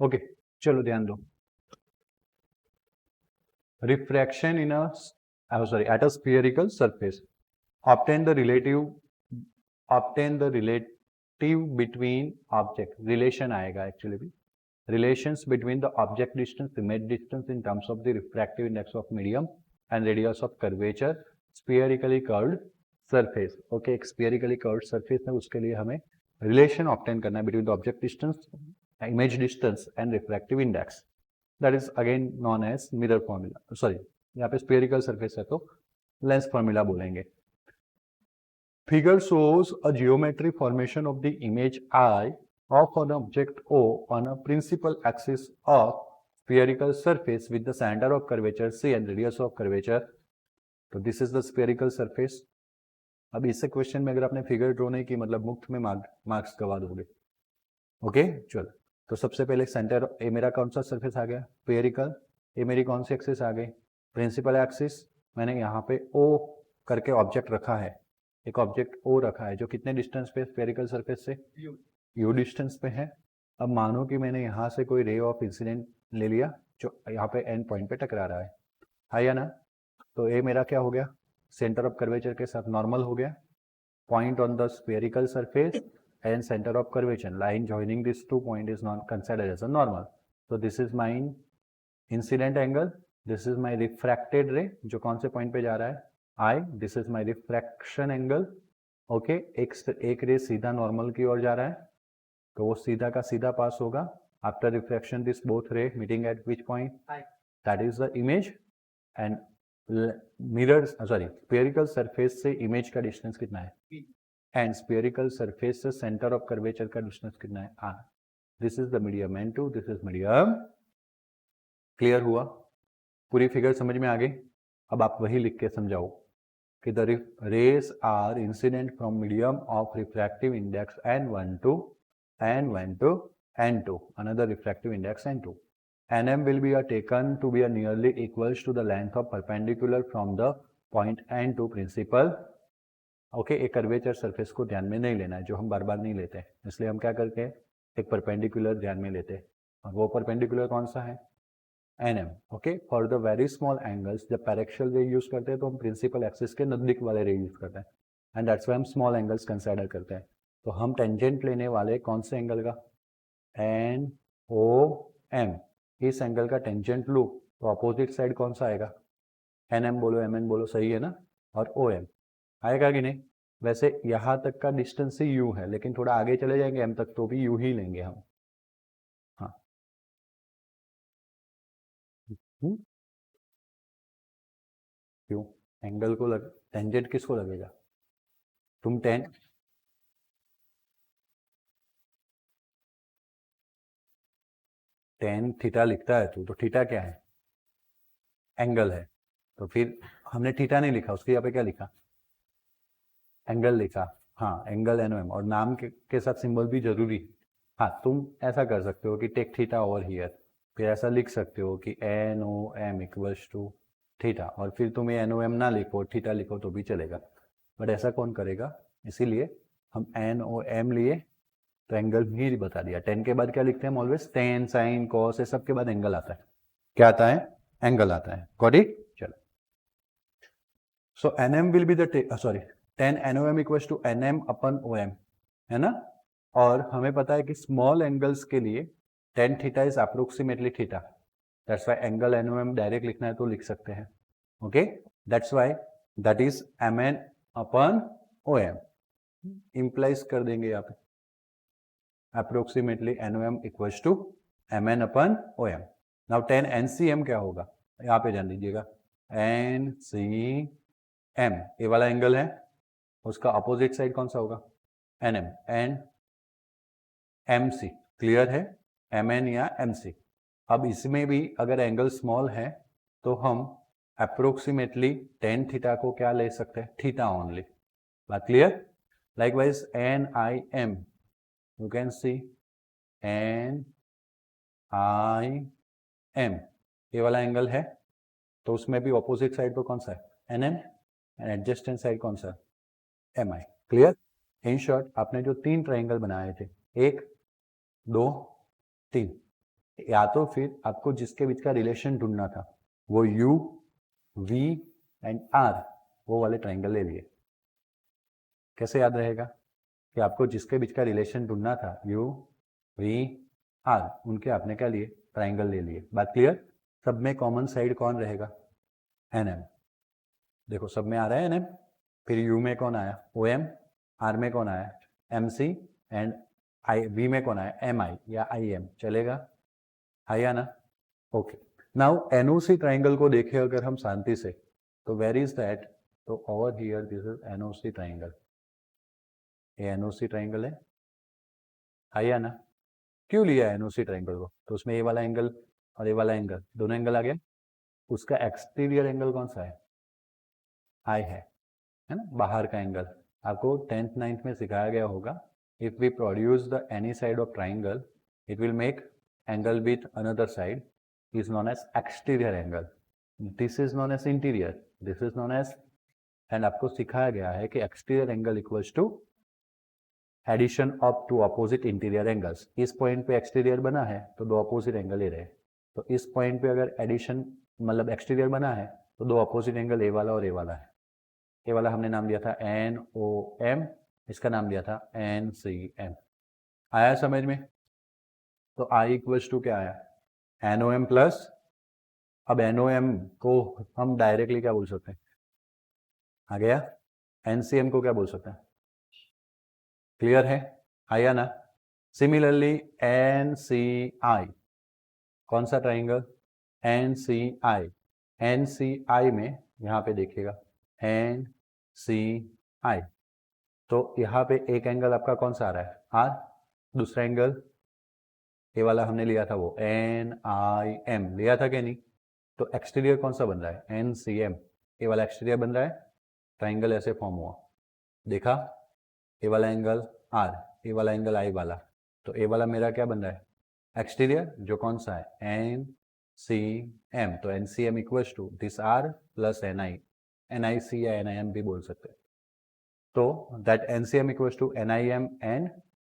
Okay, चलो ध्यान दो। Refraction in at a spherical surface, obtain the relative between object, relation आएगा actually भी, relations between the object distance, image distance in terms of the refractive index of medium and radius of curvature, spherically curved surface. Okay, एक स्फीयरिकली curved surface है, उसके लिए हमें relation obtain करना है between the object distance, image distance and refractive index, that is again known as mirror formula, sorry यहाँ पे spherical surface है तो लेंस फॉर्मूला बोलेंगे। Figure shows a geometry formation of the image I of an object O on a principal axis of spherical surface with the center of curvature C and radius of curvature. तो this is the spherical surface. अब इससे question में अगर आपने figure draw नहीं की मतलब मुफ्त में मार्क्स गवा दोगे। ओके चलो, तो सबसे पहले सेंटर ए मेरा कौन सा सरफेस आ गया, स्फेरिकल। ए मेरी कौन सी एक्सिस आ गई, प्रिंसिपल एक्सिस। मैंने यहाँ पे ओ करके ऑब्जेक्ट रखा है, एक ऑब्जेक्ट ओ रखा है जो कितने डिस्टेंस पे स्फेरिकल सरफेस से, यू डिस्टेंस पे है। अब मानो कि मैंने यहाँ से कोई रे ऑफ इंसिडेंट ले लिया जो यहाँ पे एंड पॉइंट पे टकरा रहा है या ना। तो ए मेरा क्या हो गया, सेंटर ऑफ कर्वेचर के साथ नॉर्मल हो गया, point on the spherical surface and center of curvature line joining these two point is not considered as a normal. So this is my incident angle, this is my refracted ray जो कौन से point पे जा रहा है I, this is my refraction angle. Okay, एक रे सीधा नॉर्मल की ओर जा रहा है तो वो सीधा का सीधा पास होगा आफ्टर रिफ्रैक्शन दिस बोथ रे meeting at which point, that is the image. And mirror sorry spherical surface से इमेज का डिस्टेंस कितना है, एंड स्फेरिकल सरफेस से सेंटर ऑफ कर्वेचर का डिस्टेंस कितना है r. This is the medium n2, this is medium. Clear हुआ, पूरी फिगर समझ में आ गई। अब आप वही लिख के समझाओ कि the rays are incident from medium of refractive index n1 to n1 to n2, another refractive index n2. nm will be taken to be nearly equals to the length of perpendicular from the point n to principal. Okay, एक curvature surface को ध्यान में नहीं लेना है जो हम बार बार नहीं लेते, इसलिए हम क्या करते हैं एक परपेंडिकुलर ध्यान में लेते हैं, और वो परपेंडिकुलर कौन सा है, NM. Okay, for the very small angles जब पैरेक्शियल रे यूज करते हैं तो हम प्रिंसिपल एक्सिस के नजदीक वाले रे यूज करते हैं, एंड दैट्स व्हाई हम स्मॉल एंगल्स कंसिडर करते हैं। तो हम टेंजेंट लेने वाले कौन से एंगल का, एन ओ एम। इस एंगल का टेंजेंट लूँ तो अपोजिट साइड कौन सा आएगा, एन एम बोलो एम एन बोलो, सही है ना, और ओ एम आएगा कि नहीं। वैसे यहाँ तक का डिस्टेंस ही यू है, लेकिन थोड़ा आगे चले जाएंगे एम तक तो भी यू ही लेंगे हम। हाँ क्यों, एंगल को टेंजेंट किसको लगेगा, तुम टेन थीटा लिखता है तू, तो थीटा क्या है, एंगल है। तो फिर हमने थीटा नहीं लिखा, उसके यहाँ पे क्या लिखा, एंगल लिखा। हाँ, एंगल एनओएम, और नाम के साथ सिंबल भी जरूरी। हाँ, तुम ऐसा कर सकते हो कि टेक थीटा ओवर हियर, फिर ऐसा लिख सकते हो कि N O M equals to theta, और फिर तुम ये एन ओ एम ना लिखो थीटा लिखो तो भी चलेगा, बट ऐसा कौन करेगा, इसीलिए हम एन ओ एम लिए तो एंगल भी बता दिया। टेन के बाद क्या लिखते हैं हम ऑलवेज, टेन साइन कॉस, ये सब के बाद एंगल आता है, क्या आता है, एंगल आता है। गॉट इट, चलो। So N M will be the sorry ten N O M equals to N M अपन ओ एम, है ना। और हमें पता है कि स्मॉल एंगल्स के लिए tan theta is approximately theta, that's why angle N O M direct लिखना है तो लिख सकते हैं। Okay, that's why that is M N upon O M, implies कर देंगे यहाँ पे approximately N O M equals to M N upon O M. Now tan N C M क्या होगा, यहाँ पे जान दीजिएगा, एन सी एम ये वाला एंगल है, उसका अपोजिट साइड कौन सा होगा, N M, N M C. Clear है, एम एन या एम सी। अब इसमें भी अगर एंगल स्मॉल है तो हम अप्रोक्सीमेटली टेन थीटा को क्या ले सकते हैं, थीटा ओनली। बात clear. Likewise N I M, you can see N I M ये वाला एंगल है, तो उसमें भी ऑपोजिट साइड पर कौन सा है, N M, and adjacent side कौन सा है, M I. Clear. In short आपने जो तीन ट्राइंगल बनाए थे, एक दो तीन, या तो फिर आपको जिसके बीच का रिलेशन ढूंढना था वो यू वी एंड आर वो वाले ट्राइंगल ले लिए। कैसे याद रहेगा कि आपको जिसके बीच का रिलेशन ढूंढना था यू वी आर उनके आपने क्या लिए ट्राइंगल ले लिए। बात क्लियर। सब में कॉमन साइड कौन रहेगा एन एम। देखो सब में आ रहा है एन एम। फिर यू में कौन आया ओ एम, आर में कौन आया M C and I V में कौन आया एम आई या आई एम। चलेगा आया ना। ओके नाउ एनओसी ट्राइंगल को देखें अगर हम शांति से तो वेर इज दैट। तो over here this is NOC triangle. ये एनओसी ट्राइंगल है आया ना। क्यों लिया एनओसी ट्राइंगल को तो उसमें ये वाला एंगल और ये वाला एंगल दोनों एंगल आ गया। उसका एक्सटीरियर एंगल कौन सा है आई है ना बाहर का एंगल। आपको 10th 9th में सिखाया गया होगा if we produce the any side of triangle it will make angle with another side is known as exterior angle. This is known as interior. This is known as and आपको सिखाया गया है कि exterior angle equals to addition of two opposite interior angles. इस point पे exterior बना है तो दो opposite angle ले रहे हैं। तो इस पॉइंट पे अगर addition मतलब exterior बना है तो दो opposite angle ए वाला और ए वाला है। ए वाला हमने नाम दिया था NOM, इसका नाम दिया था NCM। आया समझ में। तो I इक्वल्स टू क्या आया NOM प्लस। अब NOM को हम डायरेक्टली क्या बोल सकते हैं आ गया NCM को क्या बोल सकते हैं क्लियर है आया ना। सिमिलरली NCI कौन सा ट्राइंगल NCI। NCI में यहाँ पे देखिएगा NCI तो यहाँ पे एक एंगल आपका कौन सा आ रहा है R, दूसरा एंगल ये वाला हमने लिया था वो NIM लिया था क्या नहीं। तो एक्सटीरियर कौन सा बन रहा है NCM। ये वाला एक्सटीरियर बन रहा है ट्राइंगल ऐसे फॉर्म हुआ देखा। ये वाला एंगल R, ये वाला एंगल I वाला। तो ये वाला मेरा क्या बन रहा है एक्सटीरियर जो कौन सा है NCM। तो NCM equals to this R plus NI, NIC या NIM भी बोल सकते हैं। तो that NCM equals to NIM and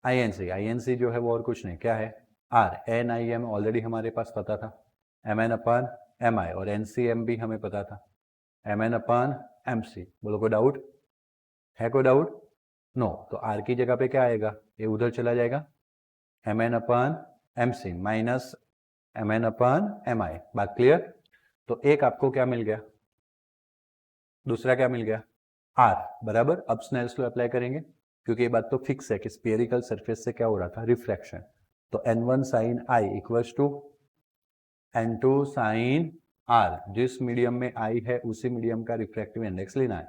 INC। INC जो है वो और कुछ नहीं क्या है R। NIM ऑलरेडी हमारे पास पता था MN अपन MI और NCM भी हमें पता था MN अपन MC। बोलो कोई डाउट है कोई डाउट नो। तो R की जगह पे क्या आएगा ये उधर चला जाएगा MN अपन MC माइनस MN अपन MI। बात क्लियर। तो एक आपको क्या मिल गया दूसरा क्या मिल गया R बराबर। अब स्नेल्स लॉ अप्लाई करेंगे क्योंकि ये बात तो फिक्स है कि स्फेरिकल सरफेस से क्या हो रहा था रिफ्रैक्शन। तो N1 sine I equals to N2 sine R। जिस मीडियम में I है उसी मीडियम का रिफ्रैक्टिव इंडेक्स लेना है।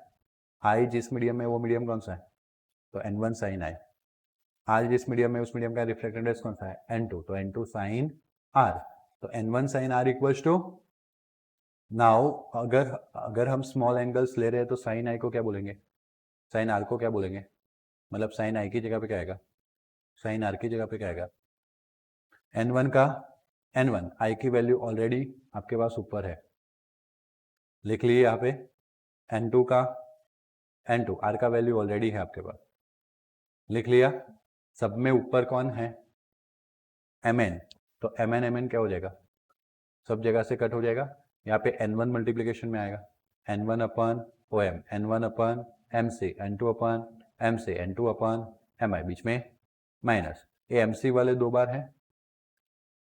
I जिस मीडियम में वो मीडियम कौन सा है तो N1 साइन I। R जिस मीडियम में उस मीडियम का रिफ्रैक्टिव इंडेक्स कौन सा है N2 तो N2 साइन R। तो N1 sine R equals to now अगर हम स्मॉल एंगल्स ले रहे हैं तो साइन I को क्या बोलेंगे साइन R को क्या बोलेंगे मतलब साइन I की जगह पे क्या आएगा साइन R की जगह पे क्या आएगा N1 का N1 I की वैल्यू ऑलरेडी आपके पास ऊपर है लिख लिए यहाँ पे। N2 का N2 R का वैल्यू ऑलरेडी है आपके पास लिख लिया। सब में ऊपर कौन है MN। तो MN क्या हो जाएगा सब जगह से कट हो जाएगा। यहाँ पे N1 मल्टीप्लीकेशन में आएगा N1 upon OM, N1 upon MC, N2 अपन MC, N2 अपन MI बीच में माइनस। ये MC वाले दो बार है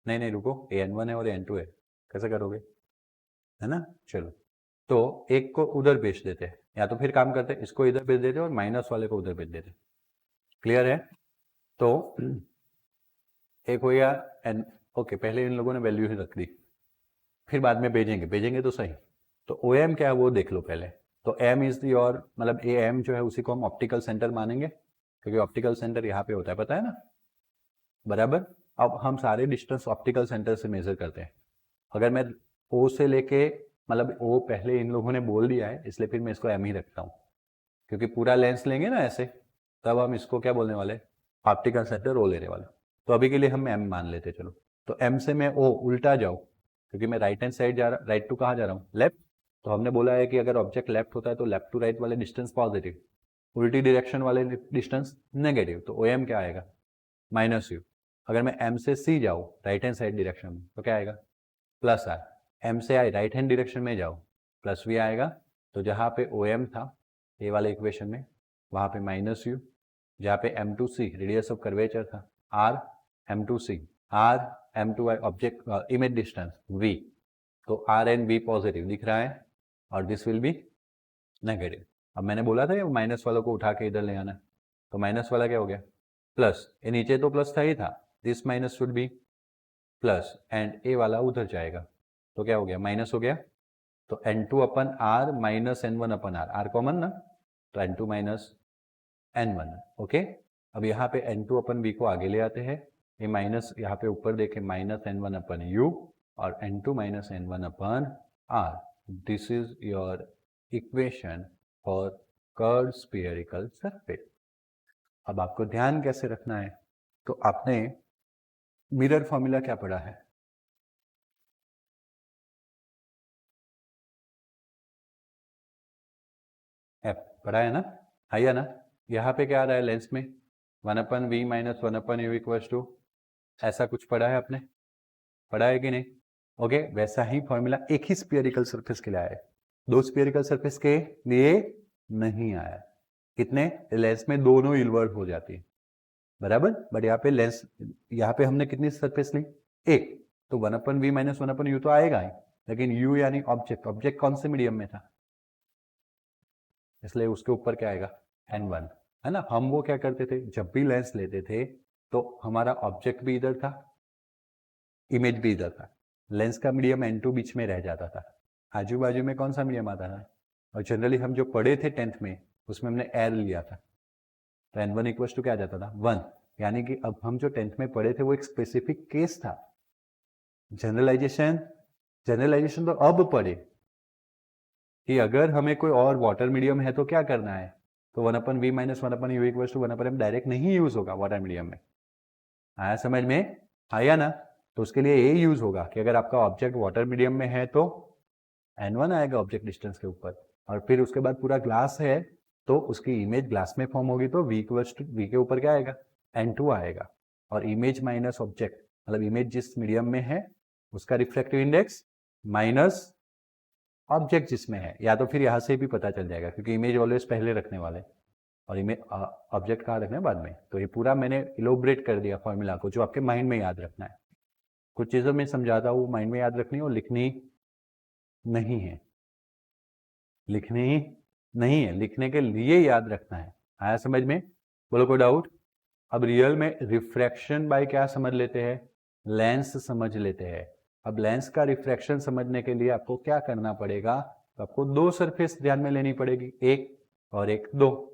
नहीं रुको ये N1 है और ये N2 है कैसे करोगे है ना। चलो तो एक को उधर भेज देते हैं या तो फिर काम करते इसको इधर भेज देते और माइनस वाले को उधर भेज देते। क्लियर है। तो एक हो गया एन ओके पहले इन लोगों ने वैल्यू ही रख दी फिर बाद में भेजेंगे तो सही। तो ओ एम क्या है वो देख लो पहले। तो एम इज योर मतलब ए एम जो है उसी को हम ऑप्टिकल सेंटर मानेंगे क्योंकि ऑप्टिकल सेंटर यहाँ पे होता है पता है ना बराबर। अब हम सारे डिस्टेंस ऑप्टिकल सेंटर से मेजर करते हैं। अगर मैं ओ से लेके मतलब ओ पहले इन लोगों ने बोल दिया है इसलिए फिर मैं इसको एम ही रखता हूँ क्योंकि पूरा लेंस लेंगे ना ऐसे तब हम इसको क्या बोलने वाले ऑप्टिकल सेंटर ओ लेने वाले। तो अभी के लिए हम एम मान लेते चलो। तो एम से मैं ओ उल्टा जाऊँ क्योंकि मैं राइट हैंड साइड जा रहा राइट टू कहाँ जा रहा हूँ लेफ्ट। तो हमने बोला है कि अगर ऑब्जेक्ट लेफ्ट होता है तो लेफ्ट टू राइट वाले डिस्टेंस पॉजिटिव उल्टी डायरेक्शन वाले डिस्टेंस नेगेटिव। तो ओ एम क्या आएगा माइनस यू। अगर मैं m से c जाऊँ राइट हैंड साइड डायरेक्शन में तो क्या आएगा, प्लस r। m से i राइट हैंड डायरेक्शन में जाओ प्लस v आएगा। तो जहाँ पे OM था ये वाले इक्वेशन में वहाँ पे माइनस u, जहाँ पे m2c रेडियस ऑफ कर्वेचर था r, m2c r, m2i object image distance v, तो r एंड v पॉजिटिव दिख रहा है और दिस विल बी नेगेटिव। अब मैंने बोला था ये माइनस वालों को उठा के इधर ले आना, तो माइनस वाला क्या हो गया प्लस, ये नीचे तो प्लस था ही था, this minus should be plus and A वाला उधर जाएगा तो क्या हो गया माइनस हो गया। तो n2 अपन r माइनस n1 अपन r कॉमन ना, तो n2 माइनस n1 ओके। अब यहाँ पे n2 अपन v को आगे ले आते हैं, ये माइनस यहाँ पे ऊपर देखें माइनस n1 अपन u और n2 minus n1 upon r। This is your equation for curved spherical surface. अब आपको ध्यान कैसे रखना है, तो आपने मिरर फॉर्मूला क्या पढ़ा है, एफ पढ़ा है ना, है ना। यहाँ पे क्या आ रहा है लेंस में 1/v minus 1/u equals to, ऐसा कुछ पढ़ा है आपने, पढ़ा है कि नहीं, ओके। वैसा ही फॉर्मूला एक ही स्फीयरिकल सरफेस के लिए आया है, दो स्फीयरिकल सरफेस के लिए नहीं आया। कितने लेंस में दोनों इन्वर्ट हो जाती है बराबर, बट यहाँ पे लेंस, यहाँ पे हमने कितनी सरफेस ली एक, तो 1/v माइनस 1/u तो आएगा ही, लेकिन u यानी ऑब्जेक्ट, ऑब्जेक्ट कौन से मीडियम में था, इसलिए उसके ऊपर क्या आएगा n1, है ना। हम वो क्या करते थे जब भी लेंस लेते थे तो हमारा ऑब्जेक्ट भी इधर था, इमेज भी इधर था, लेंस का मीडियम n2 बीच में रह जाता था, आजू बाजू में कौन सा मीडियम आता था, और जनरली हम जो पढ़े थे 10th में उसमें हमने एयर लिया था, तो n1 इक्वल्स टू क्या आ जाता था 1, यानी कि अब हम जो 10th में पढ़े थे वो एक स्पेसिफिक केस था। जनरलाइजेशन, जनरलाइजेशन तो अब पढ़े कि अगर हमें कोई और वाटर मीडियम है तो क्या करना है, तो 1/v minus 1/u equals to 1/m direct नहीं यूज होगा वाटर मीडियम में, आया समझ में, आया ना। तो उसके लिए ये यूज होगा कि अगर आपका ऑब्जेक्ट वाटर मीडियम में है तो n1 आएगा ऑब्जेक्ट डिस्टेंस के ऊपर, और फिर उसके बाद पूरा ग्लास है तो उसकी इमेज ग्लास में फॉर्म होगी, तो v इक्वल्स टू v के ऊपर क्या आएगा n2 आएगा, और इमेज माइनस ऑब्जेक्ट मतलब इमेज जिस मीडियम में है उसका रिफ्रैक्टिव इंडेक्स माइनस ऑब्जेक्ट जिसमें है, या तो फिर यहाँ से भी पता चल जाएगा क्योंकि इमेज ऑलवेज पहले रखने वाले और इमेज ऑब्जेक्ट कहाँ रखना है बाद में। तो ये पूरा मैंने इलोबरेट कर दिया फॉर्मूला को, जो आपके माइंड में याद रखना है। कुछ चीज़ों में समझाता हूँ माइंड में याद रखनी और लिखनी नहीं है, लिखनी नहीं है, लिखने के लिए याद रखना है, आया समझ में, बोलो कोई डाउट। अब रियल में रिफ्रैक्शन बाय क्या समझ लेते हैं, लेंस समझ लेते हैं। अब लेंस का रिफ्रैक्शन समझने के लिए आपको क्या करना पड़ेगा, तो आपको दो सरफेस ध्यान में लेनी पड़ेगी, एक और एक, दो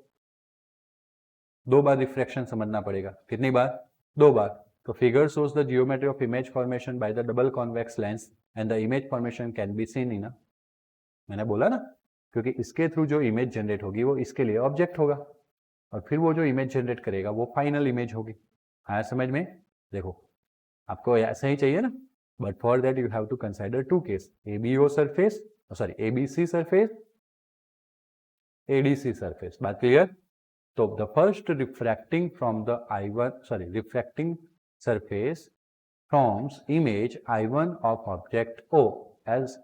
बार रिफ्रैक्शन समझना पड़ेगा, कितनी बार, दो बार। तो figure shows the geometry of image formation by the double convex lens and the image formation can be seen in a, मैंने बोला ना, क्योंकि इसके थ्रू जो इमेज जनरेट होगी वो इसके लिए ऑब्जेक्ट होगा, और फिर वो जो इमेज जनरेट करेगा वो फाइनल इमेज होगी, आया समझ में। देखो आपको ऐसा ही चाहिए ना, but for that you have to consider two case, ABO surface, sorry ABC surface, ADC surface, बात क्लियर। तो the first refracting from the refracting surface forms image I1 of object O as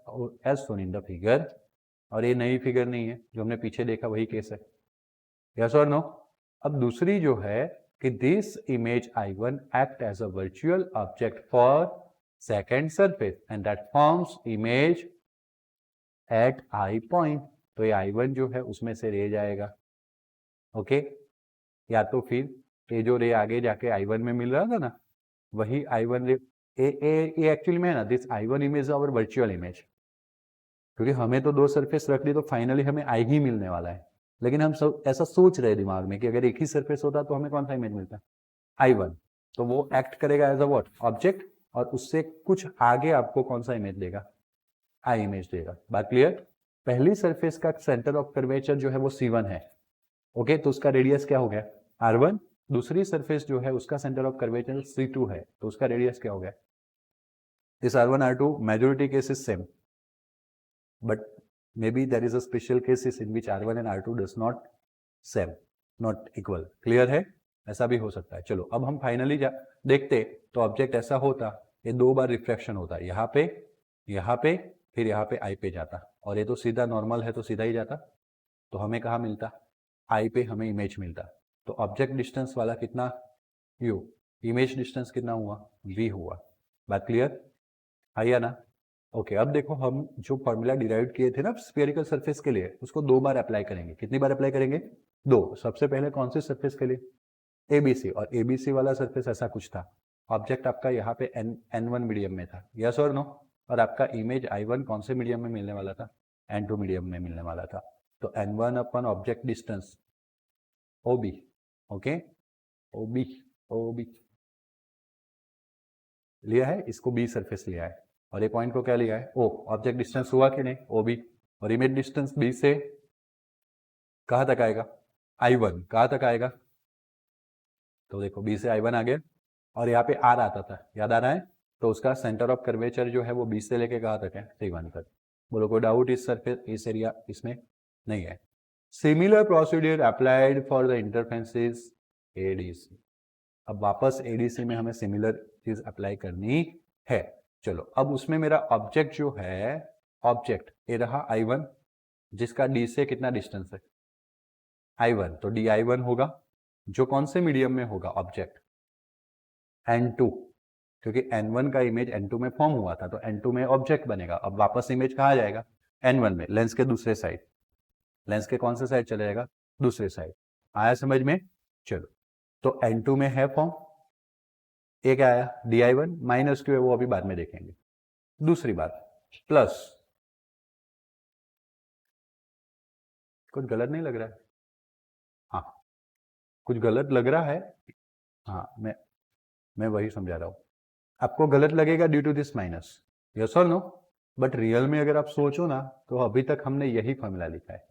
shown in the figure, और ये नई figure नहीं है, जो हमने पीछे देखा वही केस है, यस और नो। अब दूसरी जो है कि this image I1 act as a virtual object for second surface and that forms image at I point, तो ये I1 जो है उसमें से रे जाएगा, ओके या तो फिर ये जो रे आगे जाके I1 में मिल रहा था ना, वही I1 रे ये एक्चुअली में है ना, दिस I1 इमेज और वर्चुअल इमेज, क्योंकि हमें तो दो सरफेस रख दी तो फाइनली हमें I ही मिलने वाला है, लेकिन हम सब ऐसा सोच रहे दिमाग में कि अगर एक ही सरफेस होता तो हमें कौन सा इमेज मिलता, I1, तो वो एक्ट करेगा एज अ व्हाट, ऑब्जेक्ट, और उससे कुछ आगे आपको कौन सा इमेज देगा, I इमेज देगा, बात क्लियर। पहली सरफेस का सेंटर ऑफ कर्वेचर जो है वो C1 है, ओके, तो उसका रेडियस क्या हो गया R1, दूसरी सरफेस जो है उसका सेंटर ऑफ कर्वेचर C2 है, तो उसका रेडियस क्या हो गया, this R1 R2 majority cases same, but maybe there is a special cases in which R1 and R2 does not same, not equal, clear है। ऐसा भी हो सकता है। चलो अब हम फाइनली देखते तो ऑब्जेक्ट ऐसा होता, ये 2 बार रिफ्लेक्शन होता, यहाँ पे फिर यहाँ पे आई पे जाता, और ये तो सीधा नॉर्मल है तो सीधा ही जाता, तो हमें कहाँ मिलता, आई पे हमें इमेज मिलता। तो ऑब्जेक्ट डिस्टेंस वाला कितना u, इमेज डिस्टेंस कितना हुआ v हुआ। बात क्लियर है या ना? ओके अब देखो हम जो फॉर्मूला डिराइव किए थे ना स्फेरिकल सरफेस के लिए, उसको 2 बार अप्लाई करेंगे। कितनी बार अप्लाई करेंगे? 2। सबसे पहले कौन से सरफेस के लिए? एबीसी, और एबीसी वाला सरफेस ऐसा कुछ था, ऑब्जेक्ट आपका यहाँ पे N1 मीडियम में था, यस और नो, और आपका इमेज I1 कौन से मीडियम में मिलने वाला था? N2 मीडियम में मिलने वाला था। तो N1 अपन object distance OB, okay OB लिया है, इसको B सरफेस लिया है, और ये पॉइंट को क्या लिया है? O। ऑब्जेक्ट डिस्टेंस हुआ कि नहीं? OB, और इमेज डिस्टेंस B से कहाँ तक आएगा? I1 कहाँ तक आएगा? तो देखो B से I1 आ गया, और यहाँ पे R आता था, याद आ रहा है? तो उसका सेंटर ऑफ कर्वेचर जो है वो B से लेके कहाँ तक है? C1 तक। बोलो कोई डाउट इस सरफेस, इस एरिया इसमें नहीं है। Similar procedure applied for the interferences ADC। अब वापस ADC में हमें सिमिलर चीज अप्लाई करनी है। चलो अब उसमें मेरा ऑब्जेक्ट जो है, ऑब्जेक्ट ये रहा I1, जिसका D से कितना डिस्टेंस है? I1, तो DI1 होगा, जो कौन से मीडियम में होगा? ऑब्जेक्ट N2, क्योंकि N1 का इमेज N2 में फॉर्म हुआ था, तो N2 में ऑब्जेक्ट बनेगा। अब वापस इमेज कहाँ जाएगा? N1 में, लेंस के दूसरे साइड। लेंस के कौन से साइड चले जाएगा? दूसरे साइड। आया समझ में? चलो तो N2 में है फॉर्म, ये क्या आया? DI1 माइनस क्यू है, वो अभी बाद में देखेंगे। दूसरी बात प्लस, कुछ गलत नहीं लग रहा है? हाँ कुछ गलत लग रहा है, हाँ मैं वही समझा रहा हूँ। आपको गलत लगेगा due to this minus, yes और नो? बट रियल में अगर आप सोचो ना, तो अभी तक हमने यही फॉर्मूला लिखा है।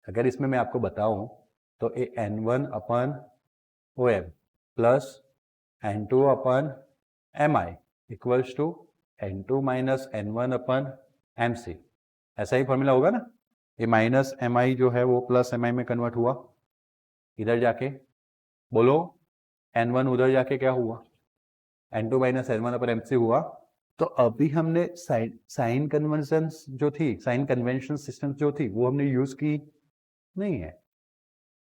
अगर इसमें मैं आपको बताऊं तो ये N1 upon OM plus N2 upon MI equals to N2 minus N1 upon MC, ऐसा ही फॉर्मूला होगा ना? ये माइनस MI जो है वो प्लस MI में कन्वर्ट हुआ, इधर जाके बोलो N1 उधर जाके क्या हुआ? N2 minus N1 upon MC हुआ। तो अभी हमने साइन कन्वेंशन जो थी, साइन कन्वेंशन सिस्टम जो थी, वो हमने यूज की नहीं है।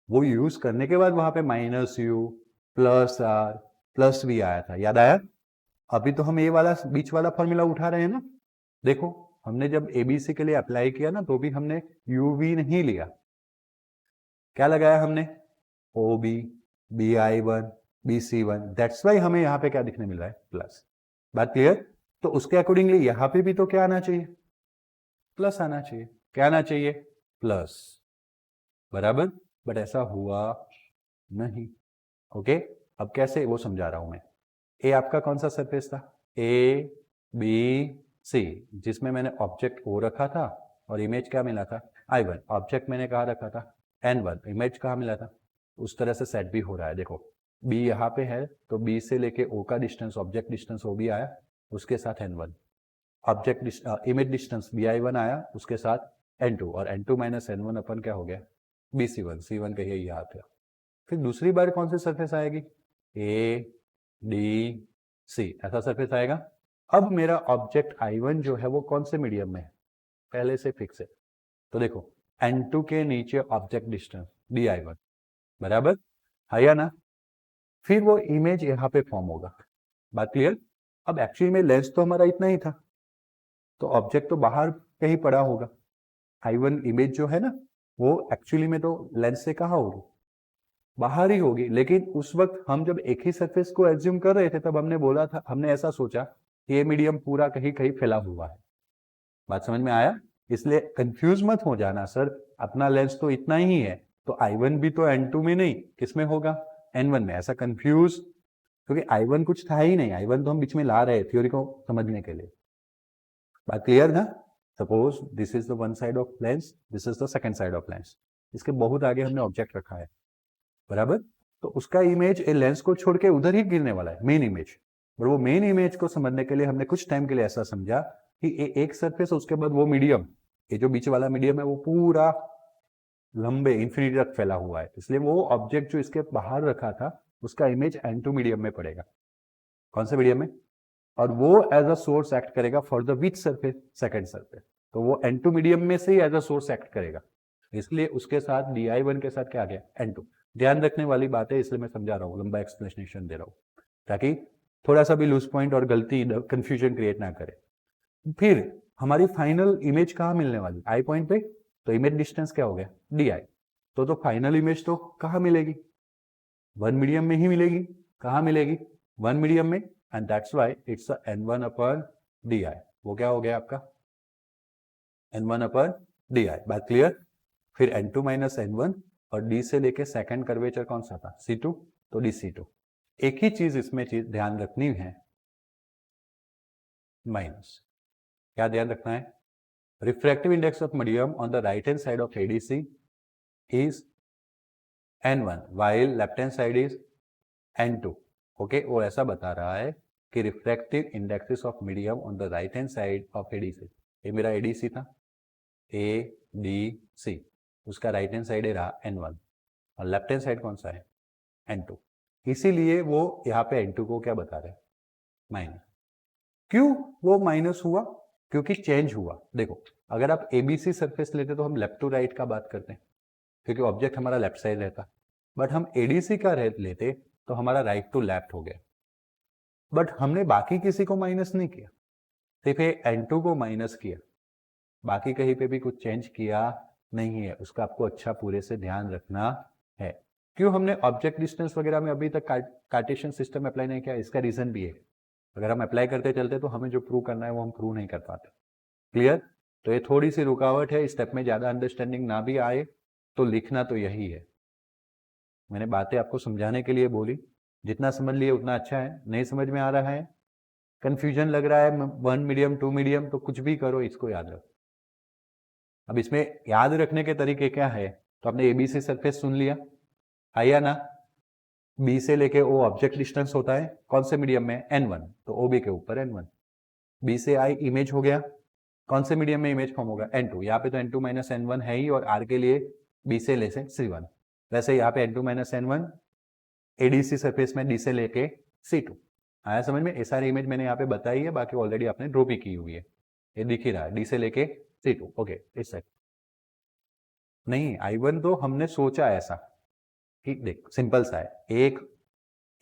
वो यूज करने के बाद वहां पे minus U plus R plus V आया था, याद आया? अभी तो हम ये वाला बीच वाला फॉर्मूला उठा रहे हैं ना। देखो हमने जब ABC के लिए अप्लाई किया ना, तो भी हमने UV नहीं लिया, क्या लगाया हमने? OB, BI1, BC1, that's why हमें यहाँ पे क्या दिखने मिल रहा है? प्लस। बात क्लियर? तो उसके अकॉर्डिंगली यहाँ पे भी तो क्या आना चाहिए? प्लस आना चाहिए। क्या आना चाहिए? प्लस, बराबर। बट ऐसा हुआ नहीं। ओके अब कैसे वो समझा रहा हूं मैं। ए आपका कौन सा सरफेस था? ABC, जिसमें मैंने ऑब्जेक्ट O रखा था और इमेज क्या मिला था? I1। ऑब्जेक्ट मैंने कहा रखा था? N1। इमेज कहाँ मिला था? उस तरह से सेट भी हो रहा है। देखो B यहाँ पे है, तो B से लेके O का डिस्टेंस, ऑब्जेक्ट डिस्टेंस OB आया, उसके साथ N1। Object image distance BI1 आया, उसके साथ N2, और N2 माइनस N1 अपन क्या हो गया? BC1। C1 कहिए यहाँ पे। फिर दूसरी बार कौन सी सरफेस आएगी? ADC, ऐसा सरफेस आएगा। अब मेरा ऑब्जेक्ट I1 जो है वो कौन से मीडियम में है? पहले से फिक्स है। तो देखो N2 के नीचे ऑब्जेक्ट डिस्टेंस DI1, बराबर है या ना? फिर वो इमेज यहाँ पे फॉर्म होगा। बात क्लियर? अब एक्चुअली में लेंस तो हमारा इतना ही था, तो ऑब्जेक्ट तो बाहर कहीं पड़ा होगा। I1 इमेज जो है ना, वो एक्चुअली में तो लेंस से कहाँ होगी? बाहर ही होगी। लेकिन उस वक्त हम जब एक ही सरफेस को एज्यूम कर रहे थे, तब हमने बोला था, हमने ऐसा सोचा कि ये मीडियम पूरा कहीं कहीं फैला हुआ है। बात समझ में आया? इसलिए कंफ्यूज मत हो जाना, सर अपना लेंस तो इतना ही है, तो I1 भी तो N2 में नहीं, किसमें होगा? N1 में। ऐसा कंफ्यूज, क्योंकि I1 कुछ था ही नहीं, I1 तो हम बीच में ला रहे थ्योरी को समझने के लिए। बात क्लियर ना? Suppose this is the one side of lens, this is the second side of lens, इसके बहुत आगे हमने ऑब्जेक्ट रखा है, बराबर। तो उसका इमेज ए लेंस को छोड़ के उधर ही गिरने वाला है, मेन इमेज। और वो मेन इमेज को समझने के लिए हमने कुछ टाइम के लिए ऐसा समझा कि एक सरफेस, उसके बाद वो मीडियम, ये जो बीच वाला मीडियम है वो पूरा लंबे इन्फिनिटी तक फैला हुआ है, इसलिए वो ऑब्जेक्ट जो इसके बाहर रखा था उसका इमेज N2 मीडियम में पड़ेगा। कौन से मीडियम में? और वो एज अ सोर्स एक्ट करेगा for the which surface? Second surface. तो वो N2 मीडियम में से ही एज अ सोर्स एक्ट करेगा, इसलिए उसके साथ di1 के साथ क्या आ गया? N2। ध्यान रखने वाली बात है, इसलिए मैं समझा रहा हूँ, लंबा एक्सप्लेनेशन दे रहा हूँ ताकि थोड़ा सा भी लूज पॉइंट और गलती कंफ्यूजन क्रिएट ना करे। फिर हमारी फाइनल इमेज कहाँ मिलने वाली? आई पॉइंट पे, तो इमेज डिस्टेंस क्या हो गया? di। तो फाइनल इमेज तो कहाँ मिलेगी? वन मीडियम में ही मिलेगी। कहाँ मिलेगी? वन मीडियम में, and that's why it's n1 upon di। वो क्या हो गया आपका? n1 upon di। बात क्लियर? फिर n2 माइनस n1, और d से लेके सेकंड कर्वेचर कौन सा था? c2, तो dc2। एक ही चीज इसमें ध्यान रखनी है, माइनस। क्या ध्यान रखना है? Refractive index of medium on the right hand side of ADC is n1 while left hand side is n2। Okay, वो ऐसा बता रहा है कि refractive indexes of medium on the right hand side of ADC, ये मेरा ADC था, ADC, उसका राइट हैंड साइड रहा n1 और लेफ्ट हैंड साइड कौन सा है? n2। इसीलिए वो यहाँ पे n2 को क्या बता रहे हैं? माइनस। क्यों वो माइनस हुआ? क्योंकि चेंज हुआ। देखो, अगर आप ABC सरफेस लेते तो हम लेफ्ट टू राइट का बात करते हैं, क्योंकि ऑब्जेक्ट हमारा लेफ्ट साइड रहता। बट हम ADC का लेते तो हमारा राइट टू लेफ्ट हो गया। बट हमने बाकी किसी को माइनस नहीं किया, सिर्फ N2 को माइनस किया, बाकी कहीं पे भी कुछ चेंज किया नहीं है। उसका आपको अच्छा पूरे से ध्यान रखना है। क्यों हमने ऑब्जेक्ट डिस्टेंस वगैरह में अभी तक कार्टेशियन सिस्टम अप्लाई नहीं किया? इसका रीजन भी है, अगर हम अप्लाई करते चलते तो हमें जो प्रूव करना है वो हम प्रूव नहीं कर पाते। क्लियर? तो ये थोड़ी सी रुकावट है, इस स्टेप में ज्यादा अंडरस्टैंडिंग ना भी आए तो लिखना तो यही है। मैंने बातें आपको समझाने के लिए बोली, जितना समझ लिए उतना अच्छा है। नहीं समझ में आ रहा है, कंफ्यूजन लग रहा है, वन मीडियम टू मीडियम, तो कुछ भी करो, इसको याद रखो। अब इसमें याद रखने के तरीके क्या है? तो आपने ABC सरफेस सुन लिया, आया ना? B से लेके O ऑब्जेक्ट डिस्टेंस होता है, कौन से मीडियम में? N1, तो OB के ऊपर N1। B से I इमेज हो गया, कौन से मीडियम में इमेज फॉर्म होगा? N2। यहाँ पे तो N2 माइनस N1 है ही, और R के लिए B से ले से C1। वैसे यहाँ पे N2 minus N1 ADC surface में D से लेके C2। आया समझ में? ये सारी इमेज मैंने यहाँ पे बताई है, बाकी ऑलरेडी आपने ड्रॉ भी की हुई है, ये दिख ही रहा है, D से लेके C2। ओके, इस साइड नहीं, I1 तो हमने सोचा ऐसा कि देख सिंपल सा है, एक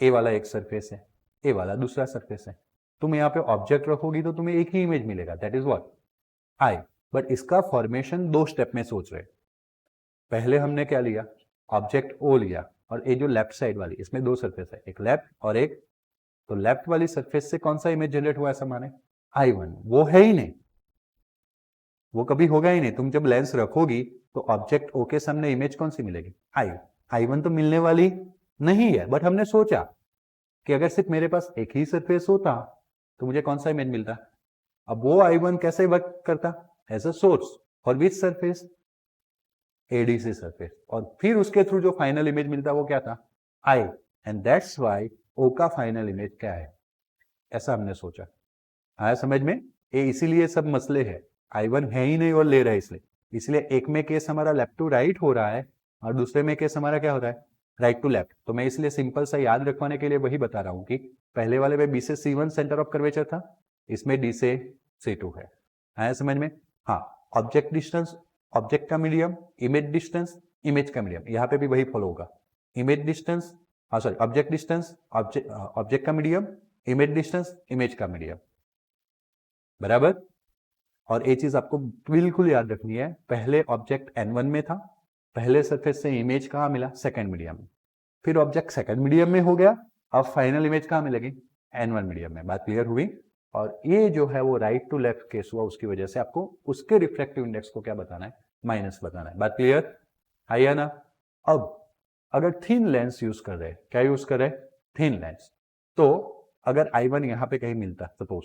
A वाला एक सरफेस है, A वाला दूसरा सरफेस है, तुम यहाँ पे ऑब्जेक्ट रखोगी तो तुम्हें एक ही इमेज मिलेगा, that is what I। But इसका फॉर्मेशन दो स्टेप में सोच रहे। पहले हमने क्या लिया? ऑब्जेक्ट O लिया, और ये जो लेफ्ट साइड वाली, इसमें दो सरफेस है, एक लेफ्ट और एक, तो लेफ्ट वाली सरफेस से कौन सा इमेज जनरेट हुआ ऐसा माने? I1। वो है ही नहीं, वो कभी होगा ही नहीं। तुम जब लेंस रखोगी तो ऑब्जेक्ट O के सामने इमेज कौन सी मिलेगी? I1 तो मिलने वाली नहीं है। बट हमने सोचा कि अगर सिर्फ मेरे पास एक ही सरफेस होता तो मुझे कौन सा इमेज मिलता? अब वो I1 कैसे वर्क करता? As a source for which surface? ADC surface, और फिर उसके थ्रू जो फाइनल इमेज मिलता वो क्या था? I। And that's why O का फाइनल इमेज क्या है, ऐसा हमने सोचा। आया समझ में? ये इसीलिए सब मसले है, I1 है ही नहीं और ले रहा है, इसलिए एक में केस हमारा लेफ्ट टू राइट हो रहा है और दूसरे में केस हमारा क्या हो रहा है? Right to left. तो मैं इसलिए सिंपल सा याद रखवाने के लिए वही बता रहा हूं कि पहले वाले में B से C1 सेंटर ऑफ कर्वेचर था, इसमें D से C2 है। आया समझ में? हाँ, ऑब्जेक्ट डिस्टेंस, ऑब्जेक्ट का मीडियम, इमेज डिस्टेंस, इमेज का मीडियम, यहाँ पे भी वही फॉलो होगा। Image distance, sorry, object distance, object का मीडियम, इमेज डिस्टेंस, इमेज का मीडियम, बराबर। और ये चीज आपको बिल्कुल याद रखनी है, पहले ऑब्जेक्ट N1 में था, पहले सरफेस से इमेज कहाँ मिला? सेकंड मीडियम में, फिर ऑब्जेक्ट सेकंड मीडियम में हो गया, अब फाइनल इमेज कहाँ मिलेगी? N1 मीडियम में। बात क्लियर हुई? और ये जो है वो राइट टू लेफ्ट केस हुआ, उसकी वजह से आपको उसके रिफ्रैक्टिव इंडेक्स को क्या बताना है? माइनस बताना है। बात क्लियर? आइए ना। अब अगर थिन लेंस यूज कर रहे, क्या यूज कर रहे? थिन लेंस, तो अगर I1 यहाँ पे कहीं मिलता सपोज,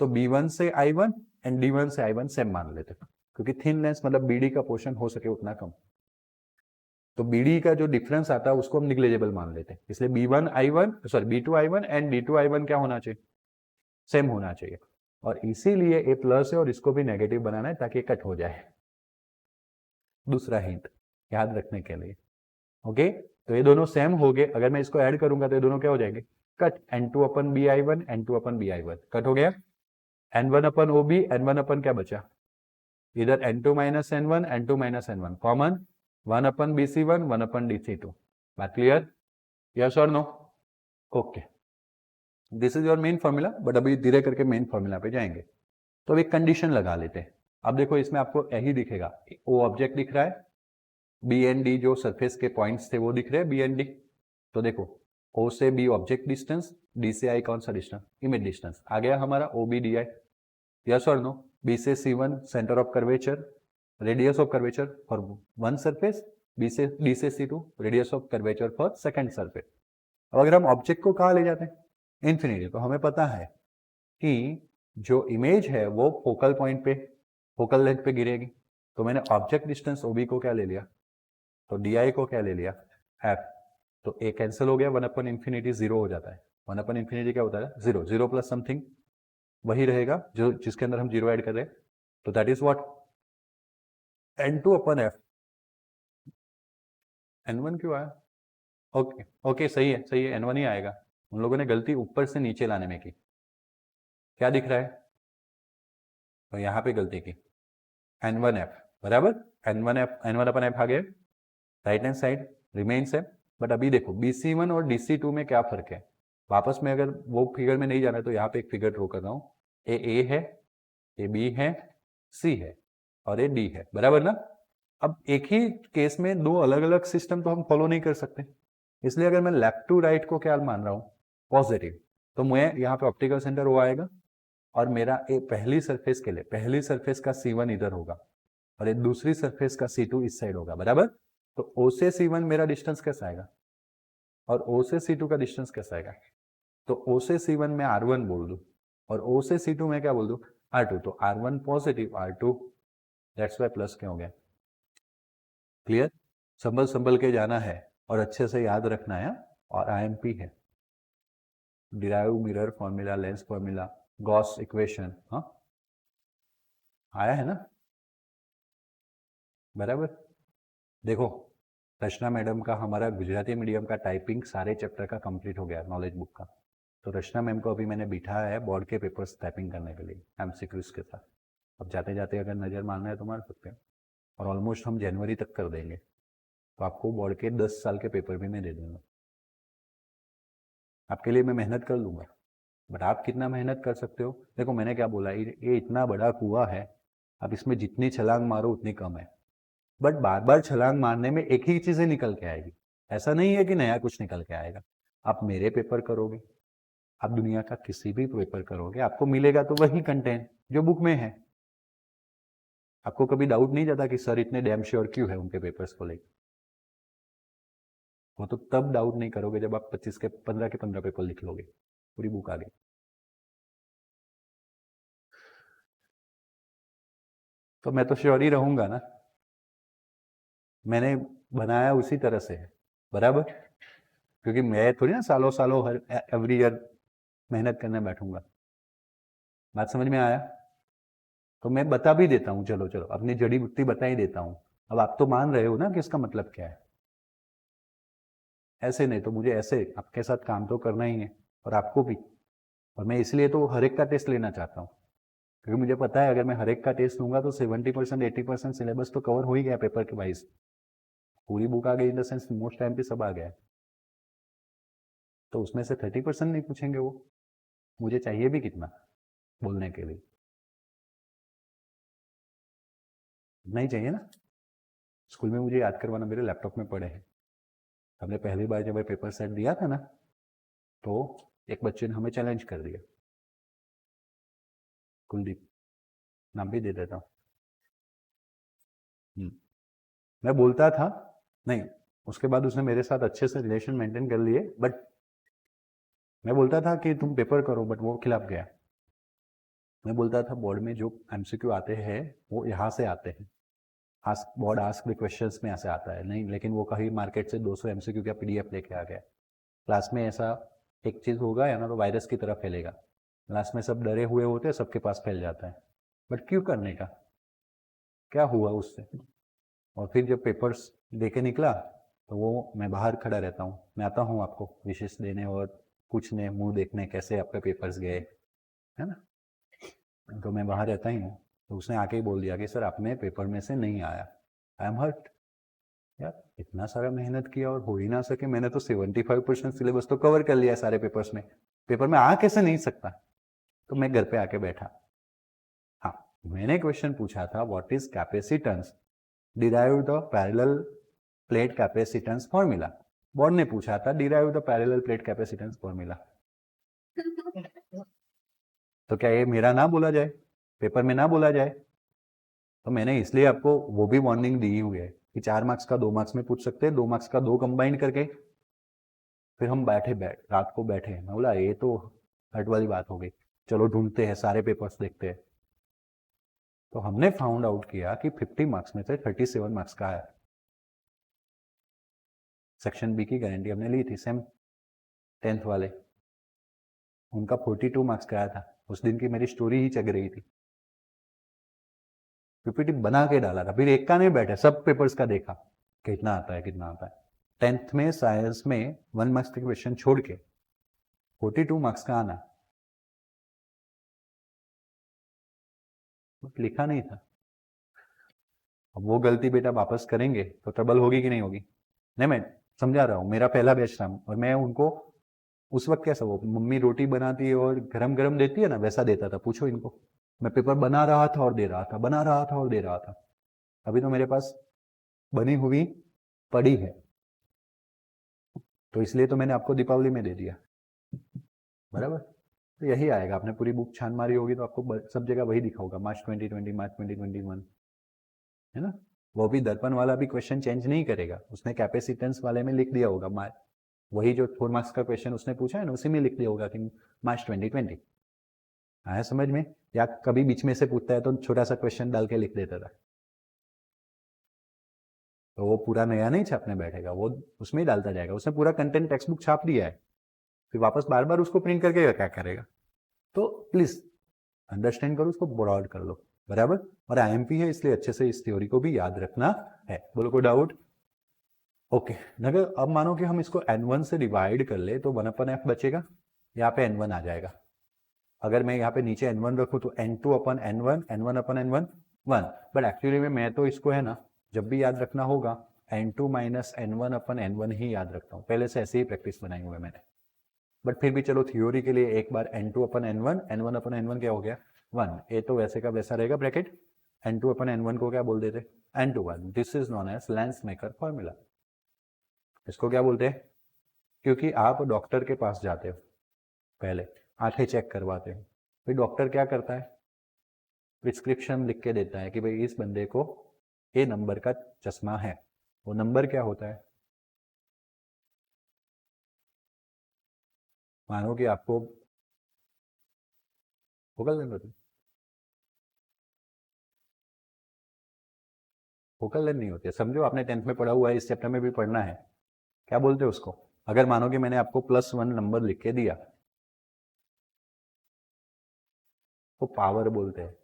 तो B1 से I1 एंड D1 से I1 सेम मान लेते, क्योंकि थिन लेंस मतलब BD का पोर्शन हो सके उतना कम, तो BD का जो डिफरेंस आता है उसको हम निग्लेजेबल मान लेते हैं। इसलिए B1 I1 sorry B2 I1 and D2 I1 क्या होना चाहिए? सेम होना चाहिए। और इसीलिए A प्लस है और इसको भी नेगेटिव बनाना है ताकि कट हो जाए। दूसरा हिंट, याद रखने के लिए। ओके, तो ये दोनों सेम हो गए, अगर मैं इसको ऐड करूंगा तो ये दोनों क्या हो जाएंगे, कट, N2 अपन BI1 N2 अपन BI1 कट हो गया, N1 अपन OB N1 अपन क्या बचा, इधर N2 minus N1 N2 minus N1 common, 1 upon BC1 1 upon DC2। बात क्लियर, यस और no? Okay, this is your main formula, but अभी धीरे करके मेन फॉर्मूला पे जाएंगे। तो अब एक कंडीशन लगा लेते हैं। अब देखो इसमें आपको यही दिखेगा, ओ ऑब्जेक्ट दिख रहा है, बी एंड डी जो सरफेस के पॉइंट्स थे वो दिख रहे हैं बी एंड डी। तो देखो ओ से बी ऑब्जेक्ट डिस्टेंस, डी से आई कौन सा डिस्टेंस, इमेज डिस्टेंस आ गया हमारा O B D I, yes और नो? बी से C1 centre of curvature, radius of curvature for one surface, B से डी से C2 radius of curvature for second surface. अब अगर हम ऑब्जेक्ट को कहाँ ले जाते हैं, इन्फिनिटी, तो हमें पता है कि जो इमेज है वो फोकल पॉइंट पे, फोकल लेंथ पे गिरेगी। तो मैंने ऑब्जेक्ट डिस्टेंस OB को क्या ले लिया, तो DI को क्या ले लिया, F। तो ए कैंसिल हो गया, 1 अपन इन्फिनिटी 0 हो जाता है, 1 अपन इन्फिनिटी क्या होता है, 0, 0 प्लस समथिंग वही रहेगा जो जिसके अंदर हम 0 ऐड कर रहे हैं, तो that is what, N2 upon F। N1 क्यों आया, ओके ओके सही है सही है, N1 ही आएगा, उन लोगों ने गलती ऊपर से नीचे लाने में की। क्या दिख रहा है, तो यहाँ पे गलती की, N1F बराबर, N1 अपन F आ गए, राइट हैंड साइड रिमेन्स है। बट अभी देखो BC1 और DC2 में क्या फर्क है, वापस में अगर वो फिगर में नहीं जाना है तो यहाँ पे एक फिगर ड्रॉ कर रहा हूँ, ए है, ए बी है, सी है और ए डी है, बराबर ना। अब एक ही केस में दो अलग अलग सिस्टम तो हम फॉलो नहीं कर सकते, इसलिए अगर मैं लेफ्ट टू राइट को क्या मान रहा हूँ, पॉजिटिव, तो मैं यहाँ पे ऑप्टिकल सेंटर वो आएगा और मेरा पहली सरफेस के लिए पहली सरफेस का C1 इधर होगा और एक दूसरी सरफेस का C2 इस साइड होगा, बराबर। तो O से C1 मेरा डिस्टेंस कैसा आएगा और O से C2 का डिस्टेंस कैसा आएगा, तो O से C1 में R1 बोल दूं और O से C2 में क्या बोल दूं, R2। तो R1 positive, R2 that's why plus क्या हो गया, क्लियर। संभल संभल के जाना है और अच्छे से याद रखना है, और IMP है derive mirror formula, lens formula, Gauss equation, हाँ आया है ना, बराबर। देखो रचना मैडम का हमारा गुजराती मीडियम का टाइपिंग सारे चैप्टर का कंप्लीट हो गया नॉलेज बुक का, तो रचना मैम को अभी मैंने बिठाया है बोर्ड के पेपर्स टाइपिंग करने के लिए MCQs के साथ। अब जाते जाते अगर नज़र मारना है तो मार सकते हैं, और ऑलमोस्ट हम जनवरी तक कर देंगे, तो आपको बोर्ड के 10 साल के पेपर भी मैं दे दूंगा, आपके लिए मैं मेहनत कर लूँगा। बट आप कितना मेहनत कर सकते हो, देखो मैंने क्या बोला, ये इतना बड़ा कुआं है, अब इसमें जितनी छलांग मारो उतनी कम है, बट बार बार छलांग मारने में एक ही चीज़ें निकल के आएगी, ऐसा नहीं है कि नया कुछ निकल के आएगा। आप मेरे पेपर करोगे, आप दुनिया का किसी भी पेपर करोगे, आपको मिलेगा तो वही कंटेंट जो बुक में है। आपको कभी डाउट नहीं जाता कि सर इतने डैम श्योर क्यों है उनके पेपर्स को लेकर, वो तो तब डाउट नहीं करोगे जब आप 25 के 15 के 15 पेपर लिख लोगे, पूरी बुक आ गई। तो मैं तो श्योर ही रहूंगा ना, मैंने बनाया उसी तरह से है, बराबर, क्योंकि मैं थोड़ी ना सालों सालों हर एवरी ईयर मेहनत करने बैठूंगा। बात समझ में आया, तो मैं बता भी देता हूँ, चलो चलो अपनी जड़ी बूटी बता ही देता हूँ। अब आप तो मान रहे हो ना कि इसका मतलब क्या है, ऐसे नहीं तो मुझे ऐसे आपके साथ काम तो करना ही है, और आपको भी, और मैं इसलिए तो हर एक का टेस्ट लेना चाहता हूँ, क्योंकि मुझे पता है अगर मैं हर एक का टेस्ट लूंगा तो 70% 80% सिलेबस तो कवर हो ही गया पेपर के वाइज, पूरी बुक आ गई in the sense most time पे सब आ गया, तो उसमें से 30% नहीं पूछेंगे वो, मुझे चाहिए भी कितना बोलने के लिए, नहीं चाहिए ना। स्कूल में मुझे याद करवाना मेरे लैपटॉप में पड़े हैं, हमने पहली बार जब मैं पेपर सेट दिया था ना, तो एक बच्चे ने हमें चैलेंज कर दिया, कुलदीप, नाम भी दे देता हूँ। मैं बोलता था नहीं, उसके बाद उसने मेरे साथ अच्छे से रिलेशन मेंटेन कर लिए, बट मैं बोलता था कि तुम पेपर करो, बट वो खिलाफ गया। मैं बोलता था बोर्ड में जो MCQ आते हैं वो यहाँ से आते हैं, आस्क बोर्ड आस्क क्वेश्चंस में ऐसे आता है नहीं, लेकिन वो कहीं मार्केट से 200 MCQ का PDF लेके आ गया, क्लास में ऐसा एक चीज़ होगा या ना तो वायरस की तरह फैलेगा, क्लास में सब डरे हुए होते हैं, सबके पास फैल जाता है, बट क्यों करने का, क्या हुआ उससे, और फिर जब पेपर्स दे के निकला तो वो मैं बाहर खड़ा रहता हूँ, मैं आता हूँ आपको विशेष देने और पूछने, मुंह देखने कैसे आपके पेपर्स गए, है ना। तो मैं बाहर रहता ही हूँ, तो उसने आके ही बोल दिया कि सर आप में पेपर में से नहीं आया, आई एम हर्ट। यार इतना सारा मेहनत किया और हो ही ना सके, मैंने तो 75% सिलेबस तो कवर कर लिया है सारे पेपर्स में, पेपर में आ कैसे नहीं सकता। तो मैं घर पे आके बैठा, हाँ मैंने क्वेश्चन पूछा था what is capacitance, derive the parallel plate capacitance formula. Board ने पूछा था derive the parallel plate capacitance formula. तो क्या ये मेरा ना बोला जाए, पेपर में ना बोला जाए। तो मैंने इसलिए आपको वो भी वार्निंग दी हुई है कि 4 मार्क्स का 2 मार्क्स में पूछ सकते हैं, 2 मार्क्स का 2 कंबाइन करके। फिर हम रात को बैठे, मैं बोला ये तो हर्ट वाली बात हो गई, चलो ढूंढते हैं, सारे पेपर्स देखते हैं। तो हमने फाउंड आउट किया कि 50 मार्क्स में से 37 मार्क्स का है। सेक्शन बी की गारंटी हमने ली थी, सेम 10th वाले, उनका 42 मार्क्स का आया था। उस दिन की मेरी स्टोरी ही चल रही थी, पीपीटी बना के डाला था, फिर एक का नहीं बैठे, सब पेपर्स का देखा कितना आता है कितना आता है। 10th में साइंस में 1 मार्क्स के क्वेश्चन छोड़ के 42 मार्क्स का आना, लिखा नहीं था। अब वो गलती बेटा वापस करेंगे तो ट्रबल होगी कि नहीं होगी। नहीं मैं समझा रहा हूँ, मेरा पहला बैच था और मैं उनको उस वक्त कैसा, वो मम्मी रोटी बनाती है और गरम गरम देती है ना, वैसा देता था, पूछो इनको। मैं पेपर बना रहा था और दे रहा था, बना रहा था और दे रहा था। अभी तो मेरे पास बनी हुई पड़ी है, तो इसलिए तो मैंने आपको दीपावली में दे दिया, बराबर। तो यही आएगा, आपने पूरी बुक छान मारी होगी तो आपको सब जगह वही दिखा होगा, मार्च 2020, मार्च 2021, है ना। वो भी दर्पण वाला भी क्वेश्चन चेंज नहीं करेगा, उसने कैपेसिटेंस वाले में लिख दिया होगा मार्च, वही जो 4 मार्क्स का क्वेश्चन उसने पूछा है ना, उसी में लिख दिया होगा कि मार्च 2020। आया समझ में। या कभी बीच में से पूछता है तो छोटा सा क्वेश्चन डाल के लिख देता था, तो वो पूरा नया नहीं छापने बैठेगा, वो उसमें ही डालता जाएगा। उसने पूरा कंटेंट टेक्स्ट बुक छाप दिया है, फिर वापस बार बार उसको प्रिंट करके क्या करेगा। तो प्लीज अंडरस्टैंड करो, उसको ब्रॉड कर लो, बराबर। और आईएमपी है इसलिए अच्छे से इस थ्योरी को भी याद रखना है। बोलो कोई डाउट। ओके, अगर अब मानो कि हम इसको n1 से डिवाइड कर ले तो 1/f बचेगा, यहाँ पे n1 आ जाएगा। अगर मैं यहाँ पे नीचे n1 रखूँ तो n2/n1, n1/n1 1, बट एक्चुअली में मैं तो इसको है ना, जब भी याद रखना होगा n2 माइनस n1/n1 ही याद रखता हूँ, पहले से ऐसे ही प्रैक्टिस बनाई हुई है मैंने। बट फिर भी चलो थ्योरी के लिए एक बार n2/n1, n1/n1 क्या हो गया 1, ए तो वैसे का वैसा रहेगा ब्रैकेट, n2/n1 को क्या बोल देते n2/1। This is known as lens maker formula. इसको क्या बोलते हैं, क्योंकि आप डॉक्टर के पास जाते हो, पहले आंखें चेक करवाते हो, फिर डॉक्टर क्या करता है, प्रिस्क्रिप्शन लिख के देता है कि भाई इस बंदे को ए नंबर का चश्मा है। वो नंबर क्या होता है, मानो कि आपको फोकल लेंथ होती, फोकल लेंथ नहीं होती है, समझो आपने 10th में पढ़ा हुआ है, इस चैप्टर में भी पढ़ना है। क्या बोलते हैं उसको, अगर मानो कि मैंने आपको +1 नंबर लिख के दिया, वो पावर बोलते हैं।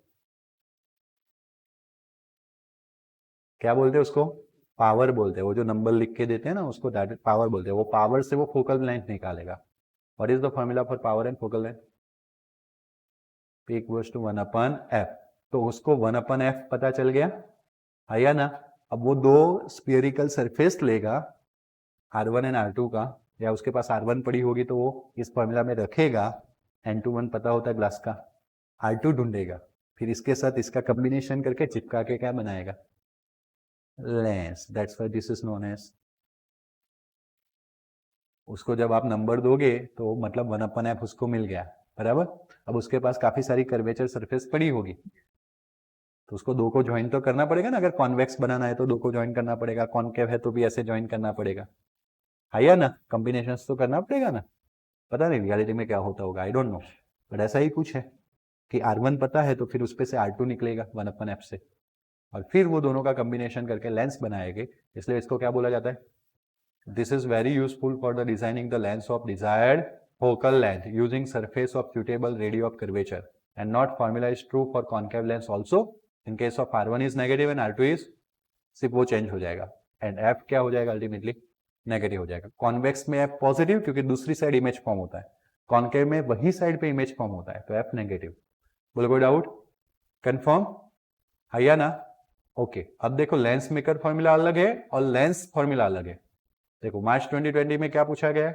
क्या बोलते हैं उसको, पावर बोलते हैं। वो जो नंबर लिख के देते हैं ना, उसको पावर बोलते हैं। वो पावर से वो फोकल लेंथ निकालेगा। What is the formula for power and focal length, P equals to 1/f। तो उसको 1/f पता चल गया, आया ना। अब वो दो स्फीयरिकल सरफेस लेगा, R1 एंड R2 का, या उसके पास R1 पड़ी होगी तो वो इस फॉर्मूला में रखेगा, N21 पता होता है ग्लास का, R2 ढूंढेगा, फिर इसके साथ इसका कॉम्बिनेशन करके चिपका के क्या बनाएगा, lens. That's why this is known as. उसको जब आप नंबर दोगे तो मतलब 1/f उसको मिल गया, बराबर। अब उसके पास काफी सारी कर्वेचर सरफेस पड़ी होगी, तो उसको दो को ज्वाइन तो करना पड़ेगा ना। अगर कॉन्वेक्स बनाना है तो दो को ज्वाइन करना पड़ेगा, कॉनकेव है तो भी ऐसे ज्वाइन करना पड़ेगा, है या ना। कॉम्बिनेशन तो करना पड़ेगा ना। पता नहीं रियलिटी में क्या होता होगा, आई डोंट नो, बट ऐसा ही कुछ है कि R1 पता है तो फिर उस पे से R2 निकलेगा 1/f से, और फिर वो दोनों का कॉम्बिनेशन करके लेंस बनाएंगे। इसलिए इसको क्या बोला जाता है, this is very useful for the designing the lens of desired focal length using surface of suitable radio of curvature, and not formula is true for concave lens also in case of R1 is negative and R2 is सिर्फ वो change हो जाएगा and F क्या हो जाएगा ultimately negative हो जाएगा। Convex में एफ पॉजिटिव क्योंकि दूसरी साइड इमेज फॉर्म होता है, कॉन्केव में वही साइड पे इमेज फॉर्म होता है तो एफ नेगेटिव। बोलो कोई डाउट? कंफर्म है या ना? ओके अब देखो लेंस मेकर फॉर्मूला अलग है और लेंस फॉर्मूला अलग है। देखो मार्च 2020 में क्या पूछा गया है?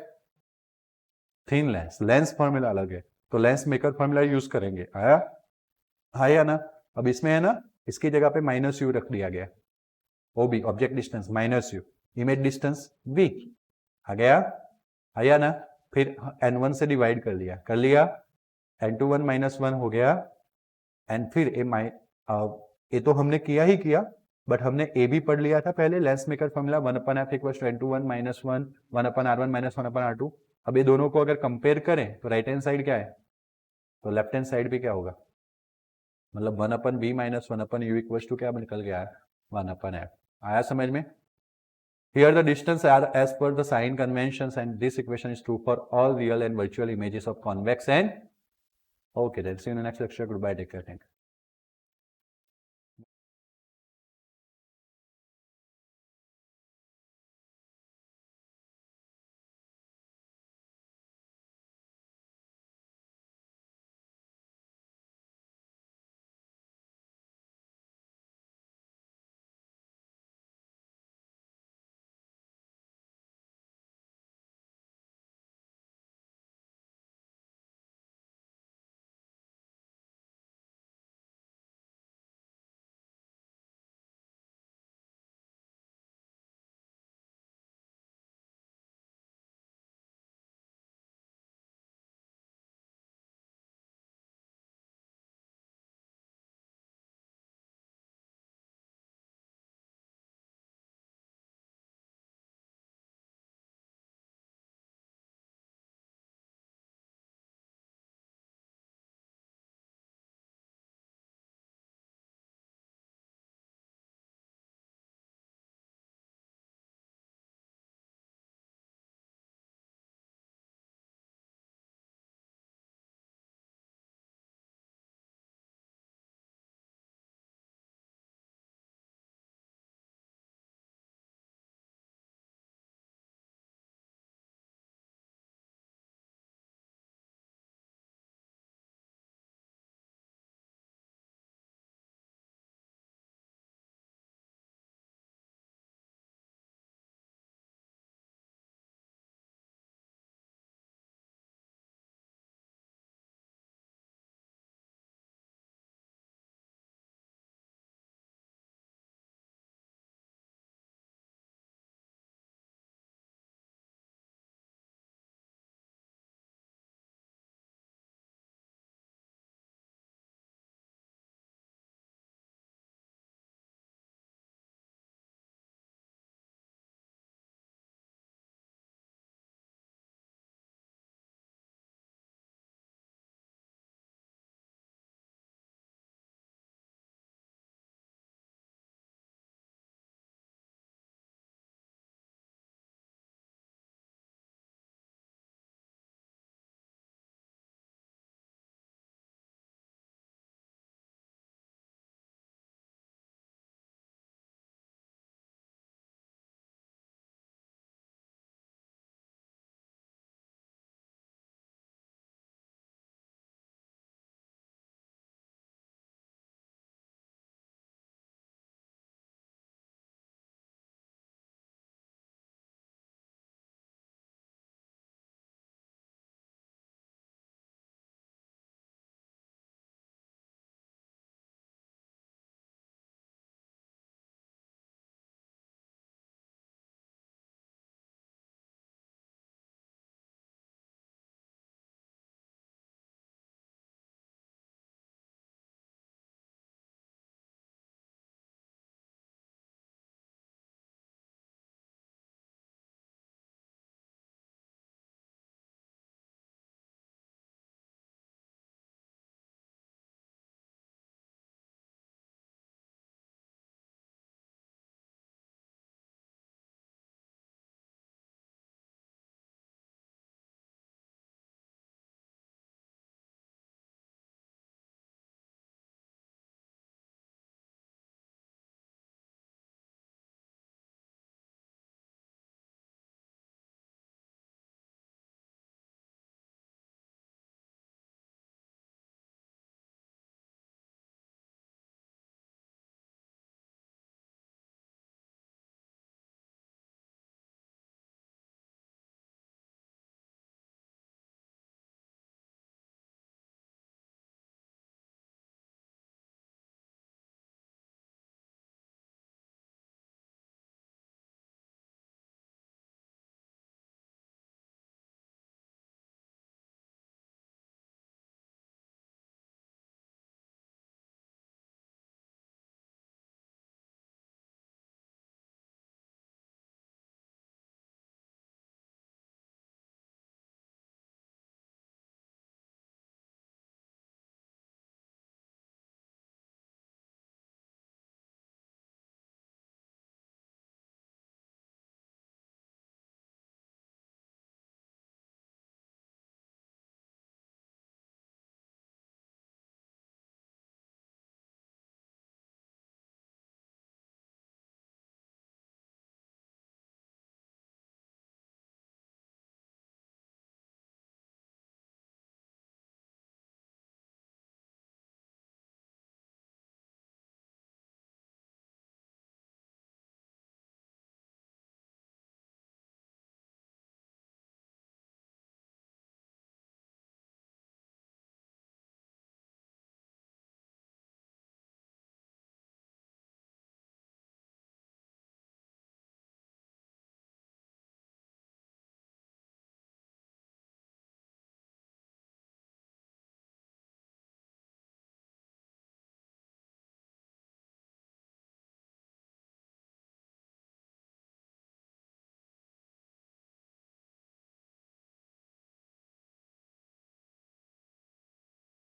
थिन लेंस, लेंस फॉर्मूला अलग है तो लेंस मेकर फॉर्मूला यूज करेंगे। आया ना? अब इसमें है ना इसकी जगह पे माइनस यू रख दिया गया, वो भी object distance minus you, image distance v आ गया, आया ना? फिर n1 से डिवाइड कर लिया, कर लिया, n21 -1 हो गया एंड फिर ये तो हमने किया ही किया बट हमने ए भी पढ़ लिया था पहले, lens maker formula 1/f = n21 -1 1/r1 - 1/r2। अब ये दोनों को अगर कंपेयर करें तो राइट हैंड साइड क्या है तो लेफ्ट हैंड साइड भी क्या होगा, मतलब 1/v - 1/u = क्या निकल गया 1/f। आया समझ में? Here the distance are as per the sign conventions and this equation is true for all real and virtual images of convex and okay then see you in the next lecture. Goodbye, take care, thank you.